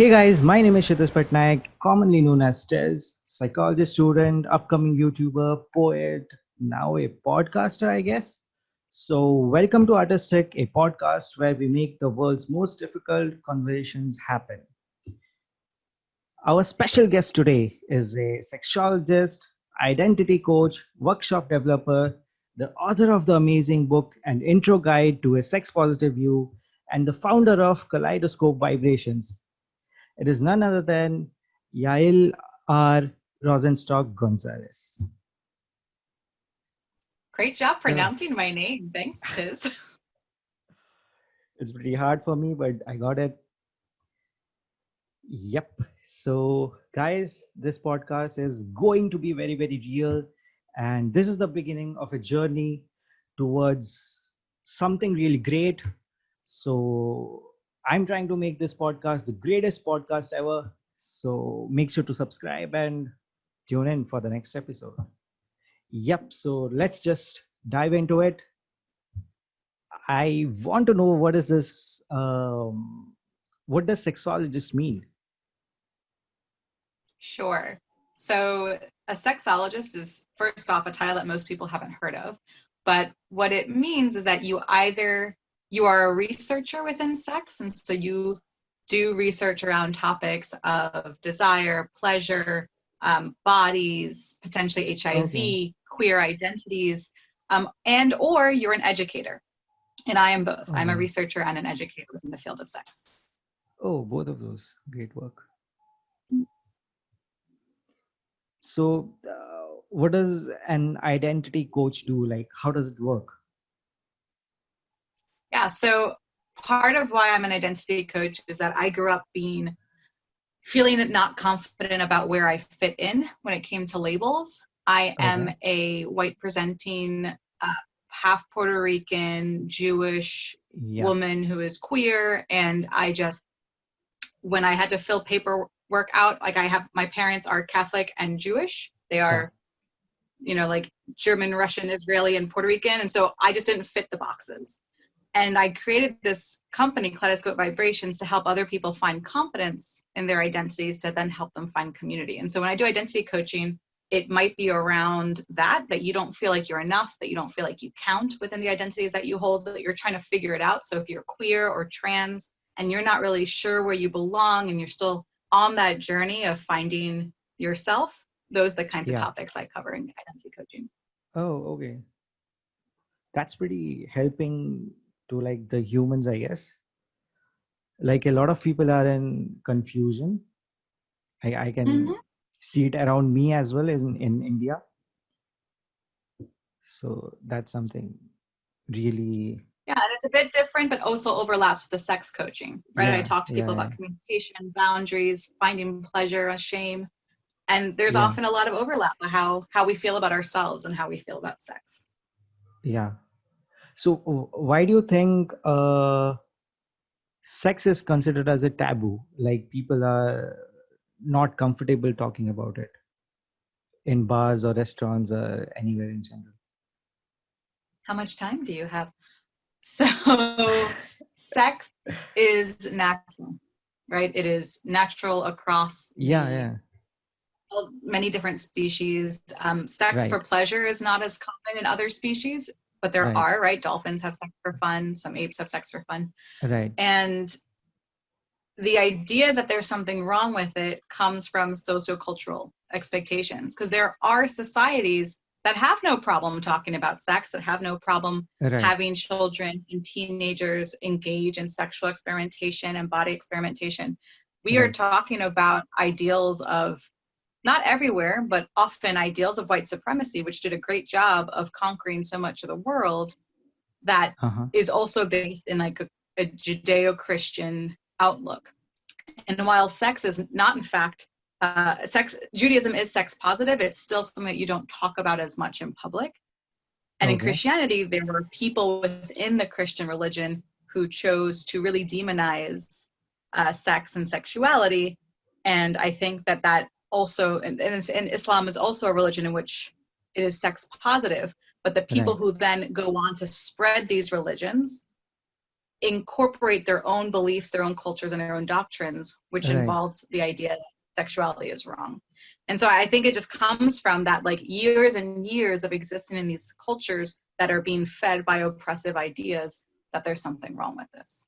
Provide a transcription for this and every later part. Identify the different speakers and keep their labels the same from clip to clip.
Speaker 1: Hey guys, my name is Shitish Patnaik, commonly known as Tez, psychologist student, upcoming YouTuber, poet, now a podcaster, I guess. So, welcome to Artiztic, a podcast where we make the world's most difficult conversations happen. Our special guest today is a sexologist, identity coach, workshop developer, the author of the amazing book and intro guide to a sex positive view, and the founder of Kaleidoscope Vibrations. It is none other than Yael R. Rosenstock Gonzalez.
Speaker 2: Great job
Speaker 1: Uh,
Speaker 2: pronouncing my name. Thanks, Tiz.
Speaker 1: it's pretty hard for me, but I got it. Yep. So, guys, this podcast is going to be very, very real. And this is the beginning of a journey towards something really great. So, I'm trying to make this podcast the greatest podcast ever. So, make sure to subscribe and tune in for the next episode. Yep. So let's just dive into it. I want to know what is this? What does sexologist mean?
Speaker 2: Sure. So, a sexologist is first off a title that most people haven't heard of. But what it means is that you are a researcher within sex, and so you do research around topics of desire, pleasure, bodies, potentially
Speaker 1: Okay.
Speaker 2: HIV, queer identities, and or you're an educator. And I am both. I'm a
Speaker 1: Oh,
Speaker 2: researcher and an educator within the field of sex.
Speaker 1: oh, both of those. Great work. So, what does an identity coach do? Like, how does it work?
Speaker 2: Yeah, so part of why I'm an identity coach is that I grew up feeling not confident about where I fit in when it came to labels. I am
Speaker 1: Okay.
Speaker 2: a white presenting, half Puerto Rican, Jewish
Speaker 1: Yeah.
Speaker 2: woman who is queer. And when I had to fill paperwork out, like my parents are Catholic and Jewish. They
Speaker 1: Yeah.
Speaker 2: are, like German, Russian, Israeli, and Puerto Rican. And so I just didn't fit the boxes. And I created this company, Kaleidoscope Vibrations, to help other people find confidence in their identities to then help them find community. And so when I do identity coaching, it might be around that you don't feel like you're enough, that you don't feel like you count within the identities that you hold, that you're trying to figure it out. So if you're queer or trans and you're not really sure where you belong and you're still on that journey of finding yourself, those are the kinds of
Speaker 1: Yeah.
Speaker 2: topics I cover in identity coaching.
Speaker 1: Oh, okay. That's pretty helping to like the humans, I guess. Like a lot of people are in confusion. I can
Speaker 2: Mm-hmm.
Speaker 1: see it around me as well in India. So that's something really,
Speaker 2: Yeah, and it's a bit different, but also overlaps with the sex coaching, right? I
Speaker 1: yeah,
Speaker 2: talk to
Speaker 1: yeah,
Speaker 2: people
Speaker 1: yeah,
Speaker 2: about communication, boundaries, finding pleasure, shame, and there's
Speaker 1: yeah,
Speaker 2: often a lot of overlap with how we feel about ourselves and how we feel about sex.
Speaker 1: yeah. So why do you think sex is considered as a taboo? Like people are not comfortable talking about it in bars or restaurants or anywhere in general.
Speaker 2: How much time do you have? So, sex is natural, right? It is natural across
Speaker 1: Yeah, yeah,
Speaker 2: many different species. Sex for
Speaker 1: right,
Speaker 2: pleasure is not as common in other species, but there
Speaker 1: right,
Speaker 2: are, right? Dolphins have sex for fun, some apes have sex for fun.
Speaker 1: right,
Speaker 2: And the idea that there's something wrong with it comes from sociocultural expectations, because there are societies that have no problem talking about sex, that have no problem
Speaker 1: right,
Speaker 2: having children and teenagers engage in sexual experimentation and body experimentation. We are
Speaker 1: right,
Speaker 2: talking about ideals of, not everywhere, but often ideals of white supremacy, which did a great job of conquering so much of the world, that
Speaker 1: uh-huh,
Speaker 2: is also based in like a Judeo-Christian outlook. And while sex is not, in fact, Judaism is sex positive, it's still something that you don't talk about as much in public. And in
Speaker 1: okay,
Speaker 2: Christianity, there were people within the Christian religion who chose to really demonize sex and sexuality. And I think that also, and Islam is also a religion in which it is sex positive. But the people
Speaker 1: right,
Speaker 2: who then go on to spread these religions incorporate their own beliefs, their own cultures, and their own doctrines, which
Speaker 1: Right.
Speaker 2: involves the idea that sexuality is wrong. And so I think it just comes from that, like, years and years of existing in these cultures that are being fed by oppressive ideas that there's something wrong with this.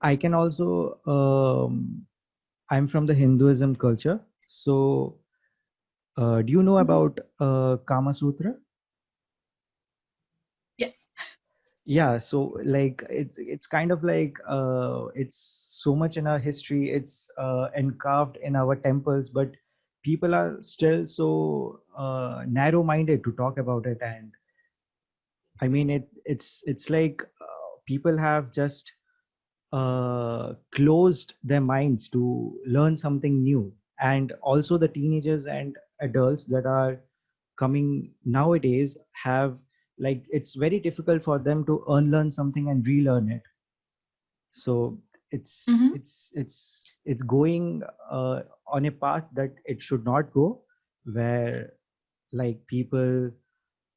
Speaker 1: I can also, I'm from the Hinduism culture. So, do you know about Kama Sutra?
Speaker 2: Yes.
Speaker 1: Yeah, so like it's kind of like it's so much in our history. It's encarved in our temples, but people are still so narrow-minded to talk about it. And I mean, it's like people have just closed their minds to learn something new. And also the teenagers and adults that are coming nowadays have, like, it's very difficult for them to unlearn something and relearn it. So it's
Speaker 2: Mm-hmm.
Speaker 1: it's it's it's going on a path that it should not go, where like people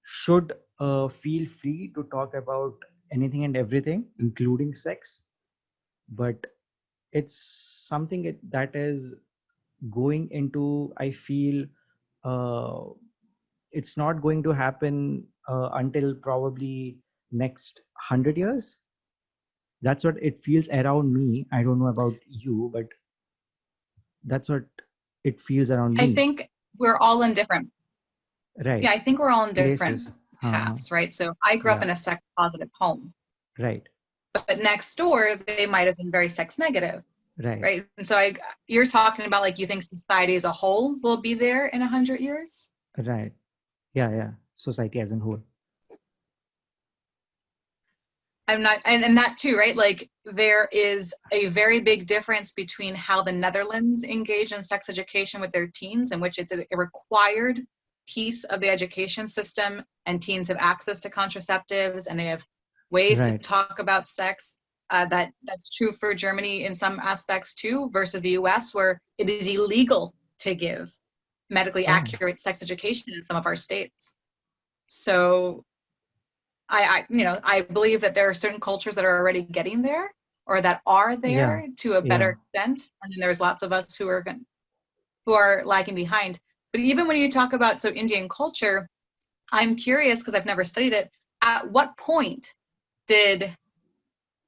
Speaker 1: should feel free to talk about anything and everything, including sex. But it's something that is going into, I feel, uh, it's not going to happen until probably next 100 years. That's what it feels around me. I don't know about you, but that's what it feels around
Speaker 2: I
Speaker 1: me.
Speaker 2: think we're all in different,
Speaker 1: Right.
Speaker 2: yeah, I think we're all in different
Speaker 1: Places.
Speaker 2: paths, right? So I grew up
Speaker 1: Yeah.
Speaker 2: in a sex positive home,
Speaker 1: Right.
Speaker 2: but next door, they might have been very sex negative,
Speaker 1: Right.
Speaker 2: right? And so you're talking about, like, you think society as a whole will be there in 100 years?
Speaker 1: Right. Yeah. Yeah. Society as a whole.
Speaker 2: I'm not, and that too, right? Like, there is a very big difference between how the Netherlands engage in sex education with their teens, in which it's a required piece of the education system, and teens have access to contraceptives and they have ways to
Speaker 1: Right.
Speaker 2: talk about sex. That's true for Germany in some aspects too, versus the US, where it is illegal to give medically
Speaker 1: Oh.
Speaker 2: accurate sex education in some of our states. So I believe that there are certain cultures that are already getting there, or that are
Speaker 1: Yeah.
Speaker 2: there to a better
Speaker 1: Yeah.
Speaker 2: extent, and then there's lots of us who are lagging behind. But even when you talk about, so, Indian culture, I'm curious, because I've never studied it. At what point did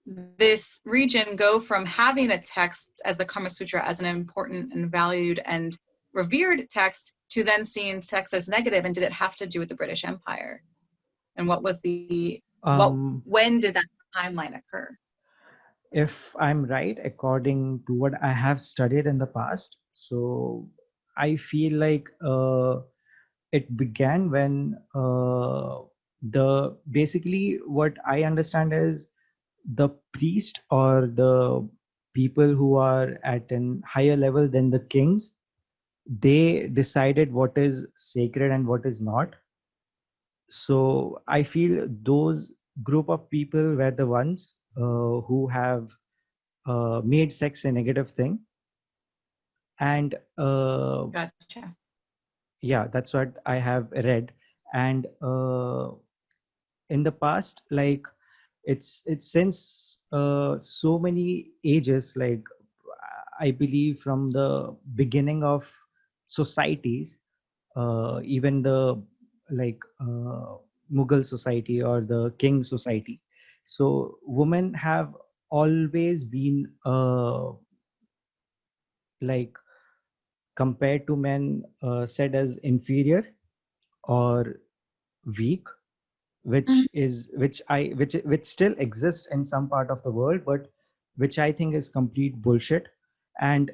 Speaker 2: this region go from having a text as the Kama Sutra as an important and valued and revered text to then seeing sex as negative, and did it have to do with the British Empire? And what was when did that timeline occur?
Speaker 1: If I'm right, according to what I have studied in the past, so I feel like it began when the basically what I understand is the priest or the people who are at an higher level than the kings, they decided what is sacred and what is not. So I feel those group of people were the ones who have made sex a negative thing. And
Speaker 2: Gotcha.
Speaker 1: yeah, that's what I have read. And in the past, like, it's since so many ages, like, I believe from the beginning of societies, even the, like, Mughal society or the king society, so women have always been like compared to men, said as inferior or weak,
Speaker 2: Mhm.
Speaker 1: which still exists in some part of the world, but which I think is complete bullshit. And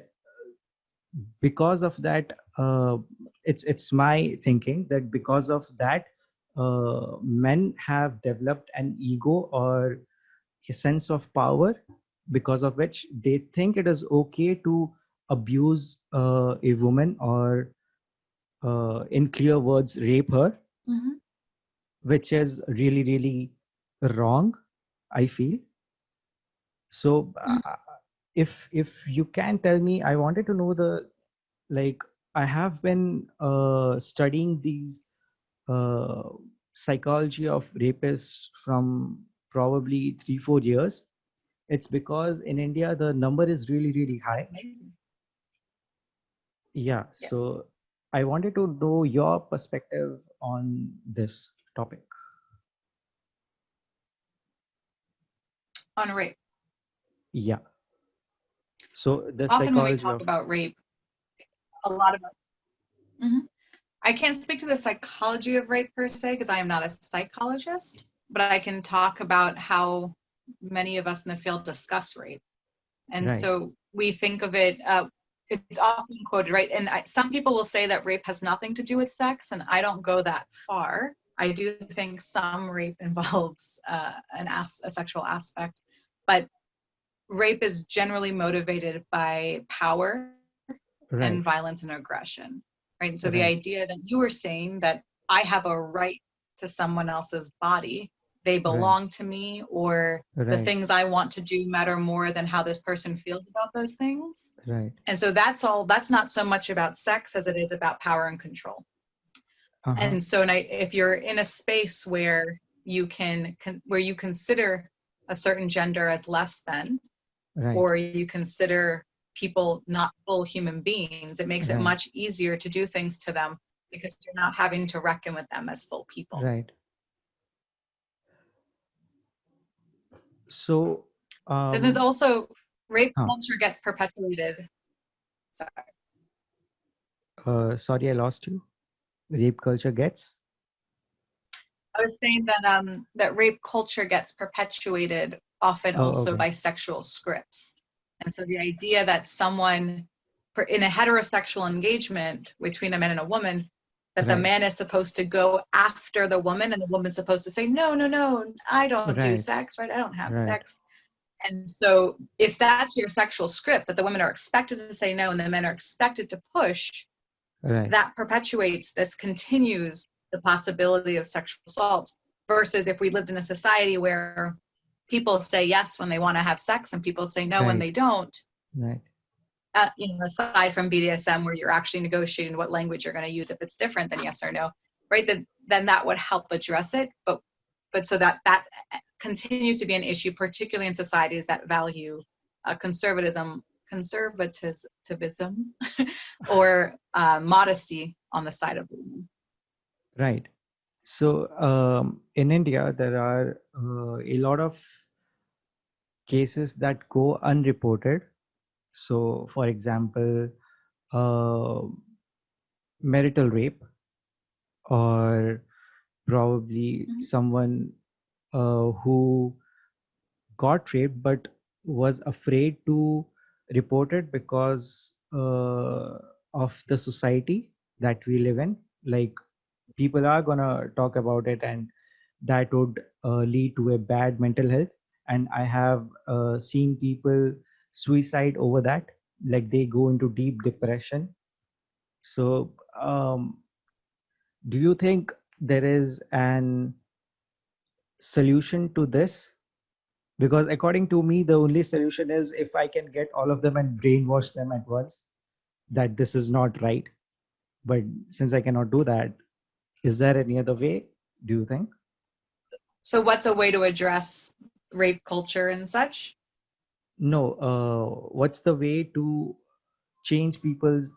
Speaker 1: because of that, it's my thinking that because of that, men have developed an ego or a sense of power, because of which they think it is okay to abuse a woman, or in clear words, rape her,
Speaker 2: Mhm.
Speaker 1: which is really, really wrong, I feel. So,
Speaker 2: Mhm.
Speaker 1: if you can tell me, I wanted to know the, like, I have been studying these uh, psychology of rapists from probably 3-4 years. It's because in India the number is really really high.
Speaker 2: Amazing.
Speaker 1: Yeah,
Speaker 2: Yes.
Speaker 1: so I wanted to know your perspective on this topic.
Speaker 2: On rape.
Speaker 1: Yeah. So the
Speaker 2: Often when we
Speaker 1: psychology
Speaker 2: talk
Speaker 1: of
Speaker 2: about rape, a lot of Mhm. I can't speak to the psychology of rape per se because I am not a psychologist, but I can talk about how many of us in the field discuss rape. And
Speaker 1: right,
Speaker 2: so we think of it, it's often quoted, right? And some people will say that rape has nothing to do with sex, and I don't go that far. I do think some rape involves a sexual aspect, but rape is generally motivated by power and
Speaker 1: right,
Speaker 2: violence and aggression, right? And so the
Speaker 1: right,
Speaker 2: idea that you were saying that I have a right to someone else's body, they
Speaker 1: right,
Speaker 2: belong to me, or the
Speaker 1: right,
Speaker 2: things I want to do matter more than how this person feels about those things.
Speaker 1: right.
Speaker 2: And so that's not so much about sex as it is about power and control.
Speaker 1: Uh-huh.
Speaker 2: And so if you're in a space where where you consider a certain gender as less than,
Speaker 1: Right,
Speaker 2: or you consider people not full human beings, it makes it
Speaker 1: right,
Speaker 2: much easier to do things to them because you're not having to reckon with them as full people.
Speaker 1: right. So,
Speaker 2: Then there's
Speaker 1: um,
Speaker 2: also rape
Speaker 1: huh,
Speaker 2: culture gets perpetuated. So
Speaker 1: sorry, I lost you. Rape culture gets.
Speaker 2: I was saying that that rape culture gets perpetuated often
Speaker 1: Oh,
Speaker 2: also
Speaker 1: okay.
Speaker 2: by sexual scripts. And so the idea that someone in a heterosexual engagement between a man and a woman, that the
Speaker 1: Right,
Speaker 2: man is supposed to go after the woman and the woman's supposed to say, no, no, no, I don't do
Speaker 1: right,
Speaker 2: sex, right? I don't have
Speaker 1: right,
Speaker 2: sex. And so if that's your sexual script, that the women are expected to say no and the men are expected to push,
Speaker 1: right,
Speaker 2: that perpetuates, this continues the possibility of sexual assault, versus if we lived in a society where people say yes when they want to have sex and people say no when
Speaker 1: right,
Speaker 2: they don't,
Speaker 1: right,
Speaker 2: aside from BDSM where you're actually negotiating what language you're going to use if it's different than yes or no, right? Then that would help address it. But so that continues to be an issue, particularly in societies that value conservatism or modesty on the side of women.
Speaker 1: right. So, in India, there are a lot of cases that go unreported. So, for example, uh, marital rape, or probably
Speaker 2: Mhm.
Speaker 1: someone who got raped but was afraid to report it because of the society that we live in. Like, people are gonna talk about it, and that would lead to a bad mental health. And I have seen people suicide over that, like they go into deep depression. So, do you think there is an solution to this? Because according to me, the only solution is if I can get all of them and brainwash them at once that this is not right. But since I cannot do that, is there any other way, do you think?
Speaker 2: So what's a way to address rape culture and such?
Speaker 1: No, what's the way to change people's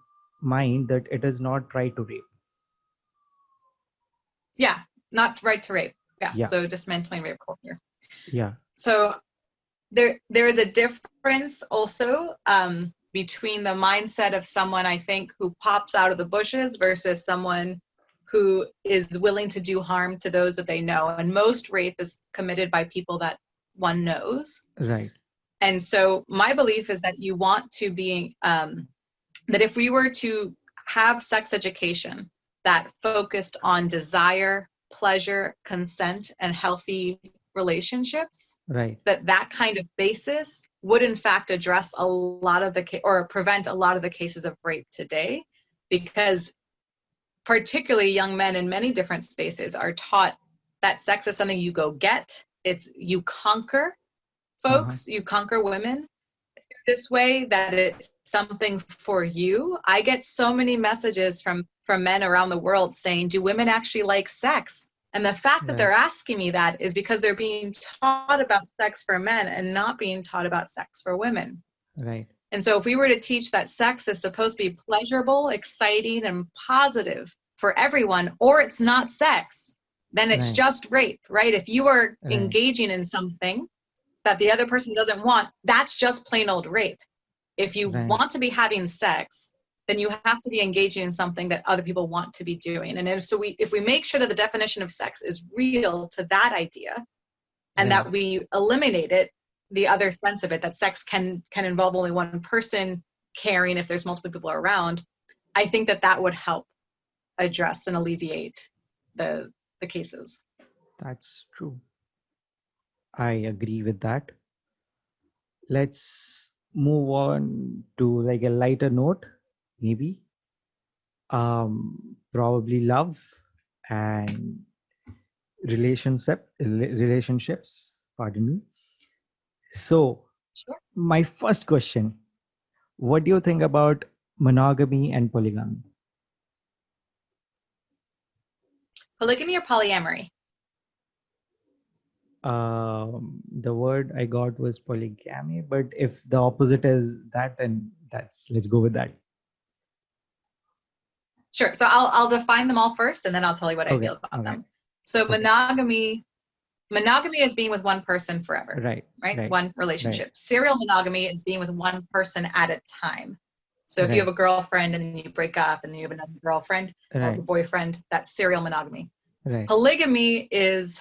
Speaker 1: mind that it is not right to rape?
Speaker 2: Yeah, not right to rape. Yeah,
Speaker 1: Yeah,
Speaker 2: so dismantling rape culture.
Speaker 1: yeah,
Speaker 2: So there is a difference also between the mindset of someone, I think, who pops out of the bushes versus someone who is willing to do harm to those that they know. And most rape is committed by people that one knows.
Speaker 1: right,
Speaker 2: And so my belief is that you want to be that if we were to have sex education that focused on desire, pleasure, consent, and healthy relationships,
Speaker 1: right,
Speaker 2: that kind of basis would in fact address a lot of or prevent a lot of the cases of rape today, because particularly young men in many different spaces are taught that sex is something you go get. It's you conquer
Speaker 1: uh-huh,
Speaker 2: folks, you conquer women this way, that it's something for you. I get so many messages from men around the world saying, do women actually like sex? And the fact that
Speaker 1: Right.
Speaker 2: they're asking me that is because they're being taught about sex for men and not being taught about sex for women.
Speaker 1: Right.
Speaker 2: And so if we were to teach that sex is supposed to be pleasurable, exciting, and positive for everyone, or it's not sex, then it's
Speaker 1: Right.
Speaker 2: just rape, right? If you are
Speaker 1: Right.
Speaker 2: engaging in something that the other person doesn't want, that's just plain old rape. If you
Speaker 1: Right.
Speaker 2: want to be having sex, then you have to be engaging in something that other people want to be doing. And if we make sure that the definition of sex is real to that idea, and
Speaker 1: Right.
Speaker 2: that we eliminate it, the other sense of it, that sex can involve only one person caring if there's multiple people around, I think that would help address and alleviate the cases.
Speaker 1: That's true. I agree with that. Let's move on to like a lighter note, maybe. Probably love and relationships. Pardon me. So,
Speaker 2: Sure.
Speaker 1: my first question: what do you think about monogamy and polygamy?
Speaker 2: Polygamy or polyamory?
Speaker 1: The word I got was polygamy, but if the opposite is that, then let's go with that.
Speaker 2: Sure. So I'll define them all first, and then I'll tell you what I
Speaker 1: Okay.
Speaker 2: feel about
Speaker 1: Okay.
Speaker 2: them. So
Speaker 1: Okay.
Speaker 2: monogamy is being with one person forever,
Speaker 1: Right.
Speaker 2: right?
Speaker 1: Right.
Speaker 2: One
Speaker 1: Right.
Speaker 2: relationship. Serial monogamy is being with one person at a time. So if you have
Speaker 1: Right.
Speaker 2: a girlfriend and then you break up and then you have another girlfriend or
Speaker 1: Right.
Speaker 2: boyfriend, that's serial monogamy.
Speaker 1: Right.
Speaker 2: Polygamy is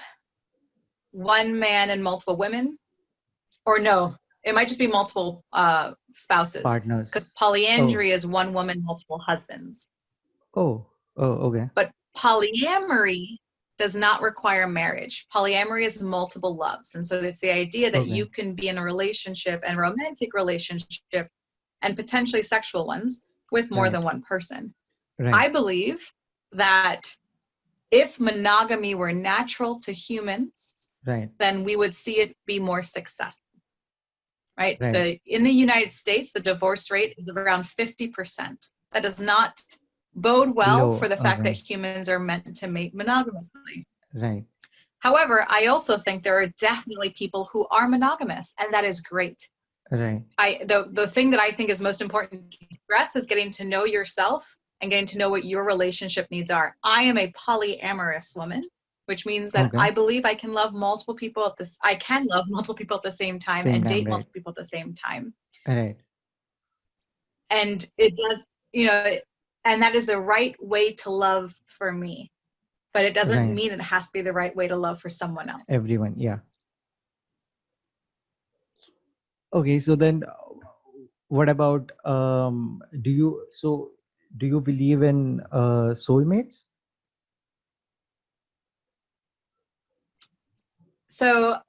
Speaker 2: one man and multiple women, or no, it might just be multiple spouses,
Speaker 1: Partners.
Speaker 2: because
Speaker 1: Oh.
Speaker 2: polyandry is one woman, multiple husbands.
Speaker 1: Oh. Oh. Okay.
Speaker 2: But polyamory does not require marriage. Polyamory is multiple loves. And so it's the idea that
Speaker 1: Okay.
Speaker 2: you can be in a relationship and romantic relationship and potentially sexual ones with more
Speaker 1: Right.
Speaker 2: than one person.
Speaker 1: Right.
Speaker 2: I believe that if monogamy were natural to humans,
Speaker 1: Right.
Speaker 2: then we would see it be more successful, right?
Speaker 1: Right.
Speaker 2: In the United States, the divorce rate is around 50%. That does not bode well for
Speaker 1: Low.
Speaker 2: the fact that
Speaker 1: Okay.
Speaker 2: humans are meant to mate monogamously.
Speaker 1: Right.
Speaker 2: However, I also think there are definitely people who are monogamous, and that is great.
Speaker 1: Right.
Speaker 2: The thing that I think is most important to stress is getting to know yourself and getting to know what your relationship needs are. I am a polyamorous woman, which means that
Speaker 1: Okay.
Speaker 2: I believe I can love multiple people at this. I can love multiple people at the same time
Speaker 1: Same
Speaker 2: and
Speaker 1: time.
Speaker 2: date
Speaker 1: Right.
Speaker 2: multiple people at the same time.
Speaker 1: Right.
Speaker 2: And it does, and that is the right way to love for me. But it doesn't
Speaker 1: Right.
Speaker 2: mean it has to be the right way to love for someone else.
Speaker 1: Everyone. Yeah. Okay. So then, what about do you believe in soulmates?
Speaker 2: So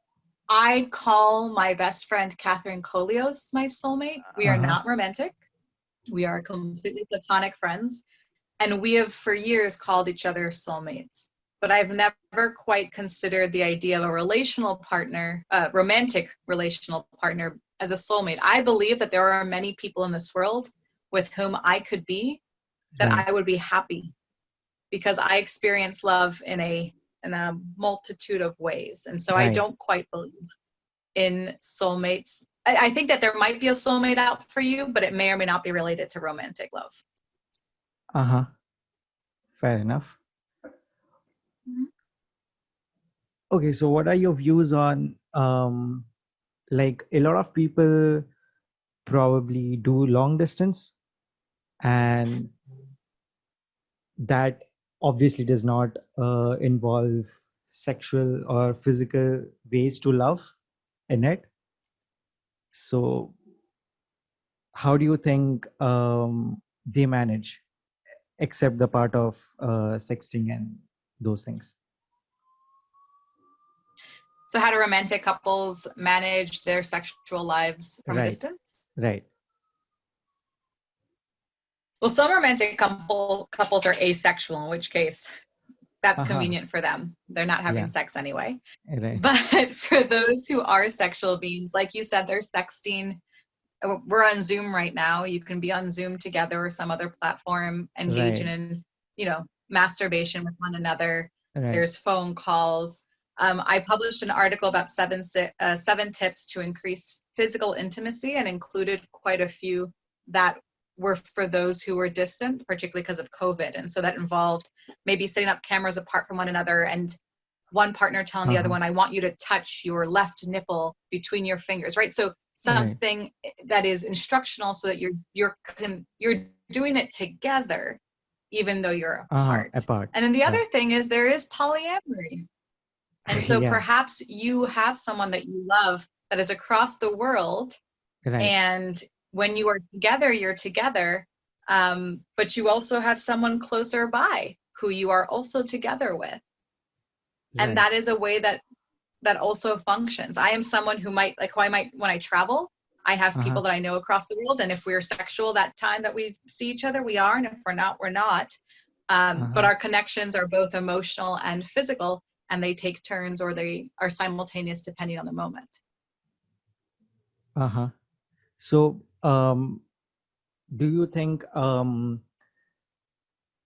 Speaker 2: I call my best friend Catherine Colios my soulmate. We are
Speaker 1: Uh-huh.
Speaker 2: not romantic. We are completely platonic friends. And we have for years called each other soulmates. But I've never quite considered the idea of a relational partner, romantic relational partner, as a soulmate. I believe that there are many people in this world with whom I could be, that
Speaker 1: Right.
Speaker 2: I would be happy, because I experience love in a multitude of ways. And so I
Speaker 1: Right.
Speaker 2: don't quite believe in soulmates. I think that there might be a soulmate out for you, but it may or may not be related to romantic love.
Speaker 1: Uh-huh. Fair enough.
Speaker 2: Mhm.
Speaker 1: Okay, so what are your views on like a lot of people probably do long distance, and that obviously does not involve sexual or physical ways to love in it. So how do you think they manage, except the part of sexting and those things?
Speaker 2: So, how do romantic couples manage their sexual lives from a
Speaker 1: Right.
Speaker 2: distance?
Speaker 1: Right.
Speaker 2: Well, some romantic couples are asexual, in which case that's
Speaker 1: Haha.
Speaker 2: convenient for them. They're not having
Speaker 1: Yeah.
Speaker 2: sex anyway.
Speaker 1: Right.
Speaker 2: But for those who are sexual beings, like you said, they're sexting. We're on Zoom right now. You can be on Zoom together or some other platform, engaging
Speaker 1: Right.
Speaker 2: in, masturbation with one another.
Speaker 1: Right.
Speaker 2: there's phone calls. I published an article about seven tips to increase physical intimacy, and included quite a few that were for those who were distant, particularly because of COVID. And so that involved maybe setting up cameras apart from one another, and one partner telling the other one, I want you to touch your left nipple between your fingers, right? So something that is instructional, so that you're doing it together, even though you're apart.
Speaker 1: Apart.
Speaker 2: And then the other thing is there is polyamory. And so
Speaker 1: Yeah.
Speaker 2: perhaps you have someone that you love that is across the world,
Speaker 1: Right.
Speaker 2: and when you are together, you're together, but you also have someone closer by who you are also together with. And that is a way that also functions. I am someone who might, when I travel, I have people that I know across the world, and if we're sexual that time that we see each other, we are, and if we're not, we're not. But our connections are both emotional and physical, and they take turns, or they are simultaneous depending on the moment.
Speaker 1: So, do you think,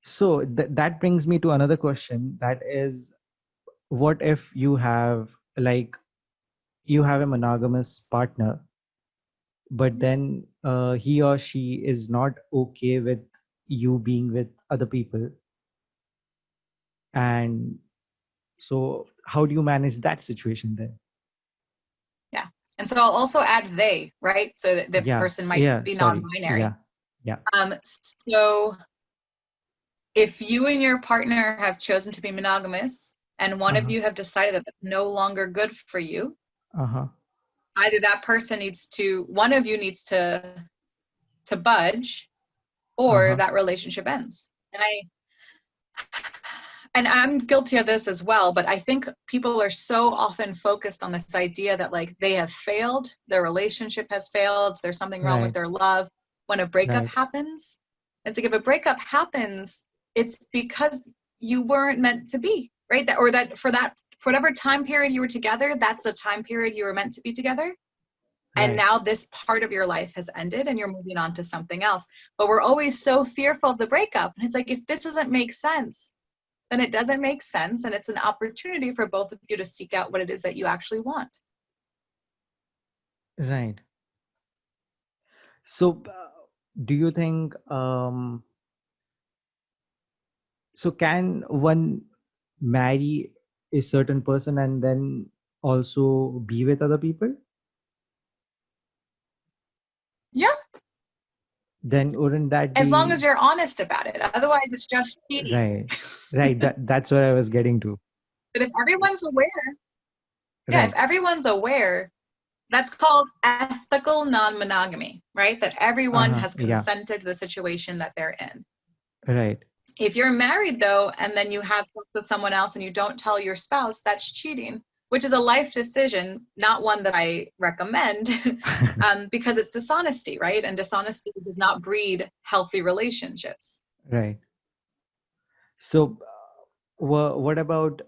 Speaker 1: so that brings me to another question, that is, what if you have a monogamous partner, but then he or she is not okay with you being with other people, and so how do you manage that situation then?
Speaker 2: Yeah. And so I'll also add they, right? So that the person might be non-binary. So if you and your partner have chosen to be monogamous, and one of you have decided that it's no longer good for you, either that person one of you needs to budge, or that relationship ends. And I'm guilty of this as well, but I think people are so often focused on this idea that they have failed, their relationship has failed, there's something wrong with their love when a breakup happens. And so if a breakup happens, it's because you weren't meant to be, right? For whatever time period you were together, that's the time period you were meant to be together. And now this part of your life has ended, and you're moving on to something else. But we're always so fearful of the breakup. And it's if this doesn't make sense, then it doesn't make sense, and it's an opportunity for both of you to seek out what it is that you actually want.
Speaker 1: Right. So do you think, so can one marry a certain person and then also be with other people?
Speaker 2: Yeah.
Speaker 1: Then wouldn't that be...
Speaker 2: As long as you're honest about it. Otherwise, it's just cheating.
Speaker 1: Right. That's what I was getting to.
Speaker 2: But if everyone's aware, if everyone's aware, that's called ethical non-monogamy, right? That everyone has consented to the situation that they're in.
Speaker 1: Right.
Speaker 2: If you're married, though, and then you have sex with someone else and you don't tell your spouse, that's cheating, which is a life decision, not one that I recommend, because it's dishonesty, right? And dishonesty does not breed healthy relationships.
Speaker 1: Right. So what about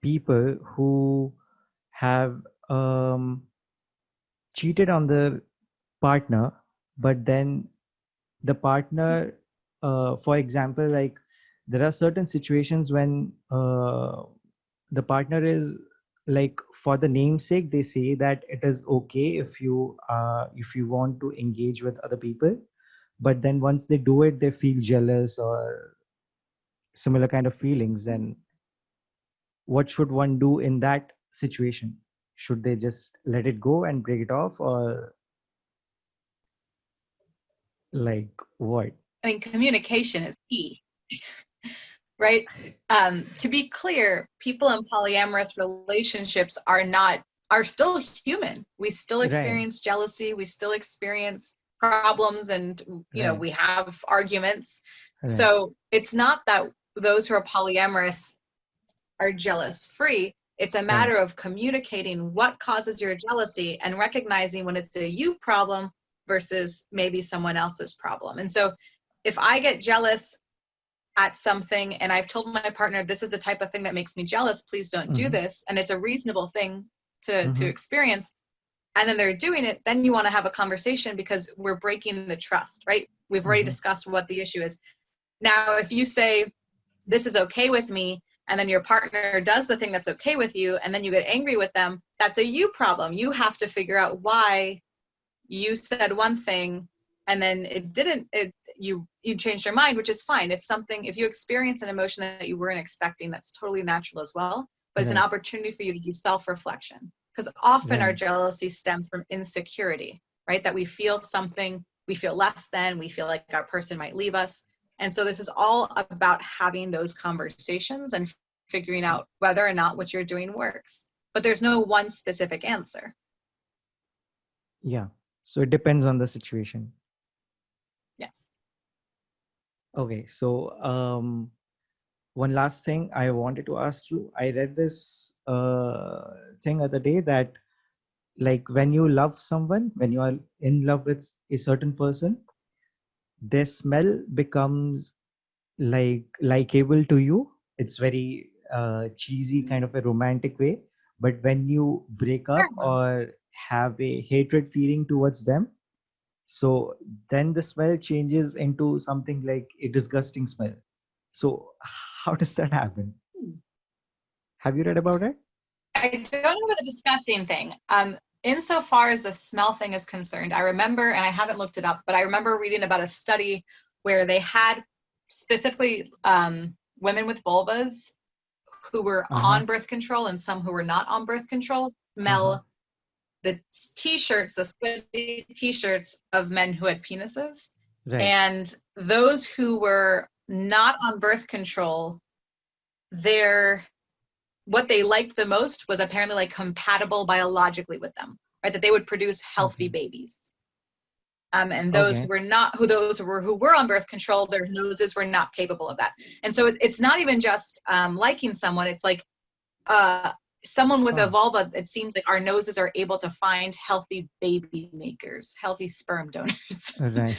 Speaker 1: people who have cheated on their partner, but then the partner, for example, there are certain situations when the partner is for the namesake, they say that it is okay if you want to engage with other people, but then once they do it, they feel jealous or similar kind of feelings. Then what should one do in that situation? Should they just let it go and break it off, or what?
Speaker 2: I mean, communication is key, right? To be clear, people in polyamorous relationships are still human. We still experience jealousy. We still experience problems, and we have arguments. So it's not that those who are polyamorous are jealous free. It's a matter of communicating what causes your jealousy and recognizing when it's a you problem versus maybe someone else's problem. And so if I get jealous at something and I've told my partner, this is the type of thing that makes me jealous, please don't do this, and it's a reasonable thing to experience, and then they're doing it, then you want to have a conversation, because we're breaking the trust, right? We've already discussed what the issue is. Now, if you say, this is okay with me, and then your partner does the thing that's okay with you, and then you get angry with them, that's a you problem. You have to figure out why you said one thing and then you changed your mind, which is fine. If you experience an emotion that you weren't expecting, that's totally natural as well. But it's an opportunity for you to do self-reflection, because often our jealousy stems from insecurity, right? That we feel something, we feel less than, we feel like our person might leave us. And so this is all about having those conversations and figuring out whether or not what you're doing works. But there's no one specific answer.
Speaker 1: Yeah. So it depends on the situation.
Speaker 2: Yes.
Speaker 1: Okay. So one last thing I wanted to ask you. I read this thing other day that, like, when you love someone, when you are in love with a certain person, their smell becomes like likable to you. It's very cheesy, kind of a romantic way. But when you break up or have a hatred feeling towards them, so then the smell changes into something like a disgusting smell. So how does that happen? Have you read about it?
Speaker 2: I don't know about the disgusting thing. Insofar as the smell thing is concerned, I remember, and I haven't looked it up, but I remember reading about a study where they had specifically women with vulvas who were on birth control and some who were not on birth control smell the t-shirts, the sweaty t-shirts of men who had penises.
Speaker 1: Right.
Speaker 2: And those who were not on birth control, what they liked the most was apparently like compatible biologically with them, right? That they would produce healthy babies. And those who were on birth control, their noses were not capable of that. And so it's not even just liking someone. It's like someone with a vulva. It seems like our noses are able to find healthy baby makers, healthy sperm donors.
Speaker 1: Right.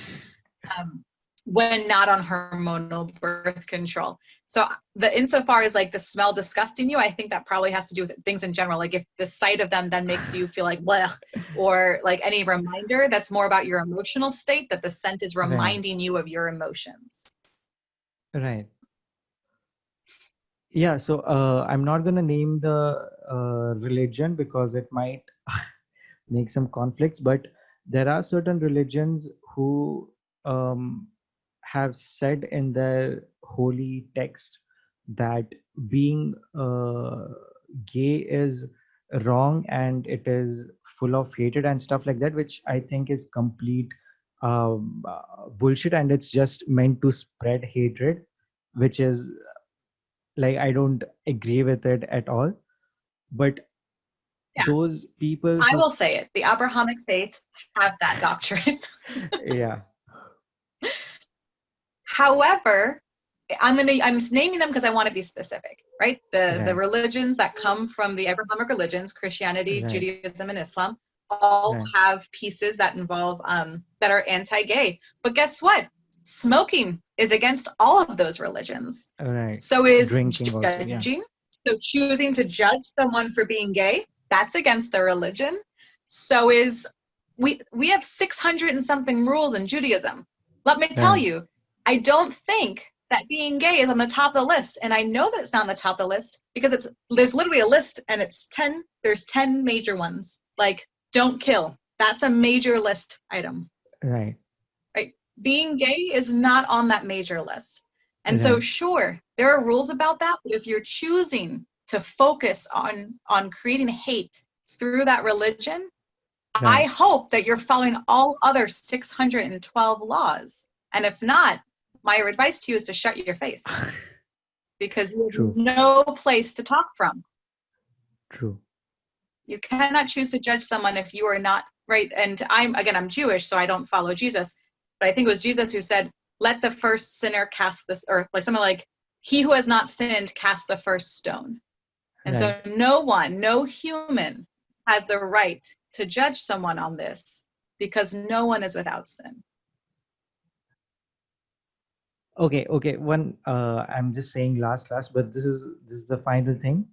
Speaker 2: When not on hormonal birth control. So insofar as like the smell disgusting you, I think that probably has to do with things in general. Like if the sight of them then makes you feel like blech, or like any reminder, that's more about your emotional state, that the scent is reminding you of your emotions.
Speaker 1: Right. Yeah, so I'm not going to name the religion because it might make some conflicts, but there are certain religions who have said in their holy text that being gay is wrong and it is full of hatred and stuff like that, which I think is complete bullshit, and it's just meant to spread hatred, which is like, I don't agree with it at all. But those people
Speaker 2: I will say it, the Abrahamic faiths have that doctrine.
Speaker 1: Yeah.
Speaker 2: However, I'm naming them because I want to be specific, right? The religions that come from the Abrahamic religions, Christianity, Judaism, and Islam, all have pieces that involve that are anti-gay. But guess what? Smoking is against all of those religions. So is
Speaker 1: drinking
Speaker 2: judging. So choosing to judge someone for being gay, that's against the religion. So is we have 600 and something rules in Judaism. Let me tell you, I don't think that being gay is on the top of the list. And I know that it's not on the top of the list because there's literally a list and there's 10 major ones. Like, don't kill. That's a major list item.
Speaker 1: Right.
Speaker 2: Being gay is not on that major list. And so sure, there are rules about that, but if you're choosing to focus on creating hate through that religion, I hope that you're following all other 612 laws. And if not, my advice to you is to shut your face because you have no place to talk from.
Speaker 1: True.
Speaker 2: You cannot choose to judge someone if you are not right. And I'm Jewish, so I don't follow Jesus, but I think it was Jesus who said, let the first sinner cast this earth, like something like, he who has not sinned cast the first stone. And so no human has the right to judge someone on this because no one is without sin.
Speaker 1: Okay. One, I'm just saying last, but this is the final thing.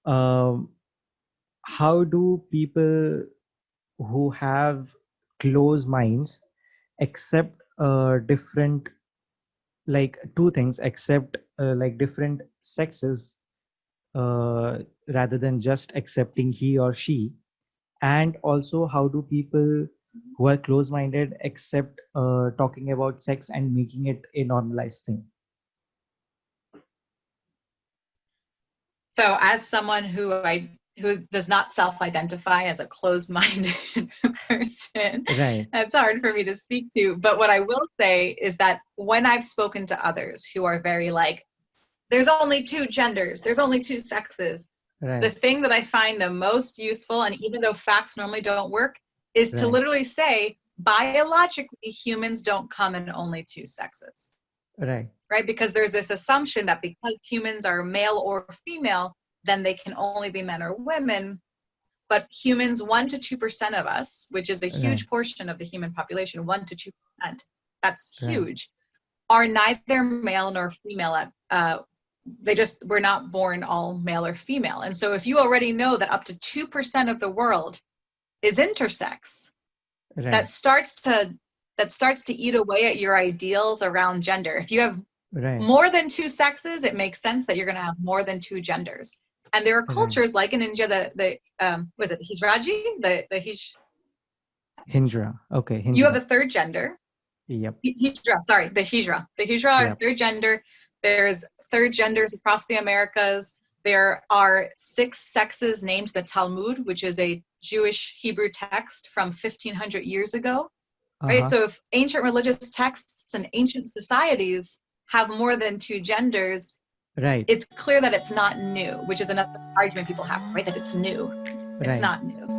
Speaker 1: How do people who have closed minds accept different like two things, accept like different sexes rather than just accepting he or she, and also how do people who are close-minded accept talking about sex and making it a normalized thing?
Speaker 2: So as someone who does not self-identify as a closed-minded person,
Speaker 1: Right,
Speaker 2: that's hard for me to speak to. But what I will say is that when I've spoken to others who are very like, there's only two genders, there's only two sexes, the
Speaker 1: right,
Speaker 2: thing that I find the most useful, and even though facts normally don't work, is to
Speaker 1: right,
Speaker 2: literally say, biologically, humans don't come in only two sexes,
Speaker 1: right,
Speaker 2: right? Because there's this assumption that because humans are male or female, then they can only be men or women. But humans, 1 to 2% of us, which is a
Speaker 1: right,
Speaker 2: huge portion of the human population, 1 to 2%, that's
Speaker 1: right,
Speaker 2: huge, are neither male nor female at we're not born all male or female. And so if you already know that up to 2% of the world is intersex, that
Speaker 1: right,
Speaker 2: starts to eat away at your ideals around gender. If you have
Speaker 1: right,
Speaker 2: more than two sexes, it makes sense that you're going to have more than two genders. And there are
Speaker 1: right.
Speaker 2: cultures like in India, the was it the Hijraji, the Hij,
Speaker 1: Hijra. Okay,
Speaker 2: you have
Speaker 1: Hijra.
Speaker 2: a third gender.
Speaker 1: Yep,
Speaker 2: Hijra, sorry, the Hijra. The Hijra are
Speaker 1: yep.
Speaker 2: third gender. There's third genders across the Americas. There are 6 sexes named the Talmud, which is a Jewish Hebrew text from 1500 years ago. Right?
Speaker 1: Uh-huh.
Speaker 2: So if ancient religious texts and ancient societies have more than 2 genders,
Speaker 1: Right,
Speaker 2: it's clear that it's not new, which is another argument people have, right? That it's new. It's
Speaker 1: right.
Speaker 2: not new.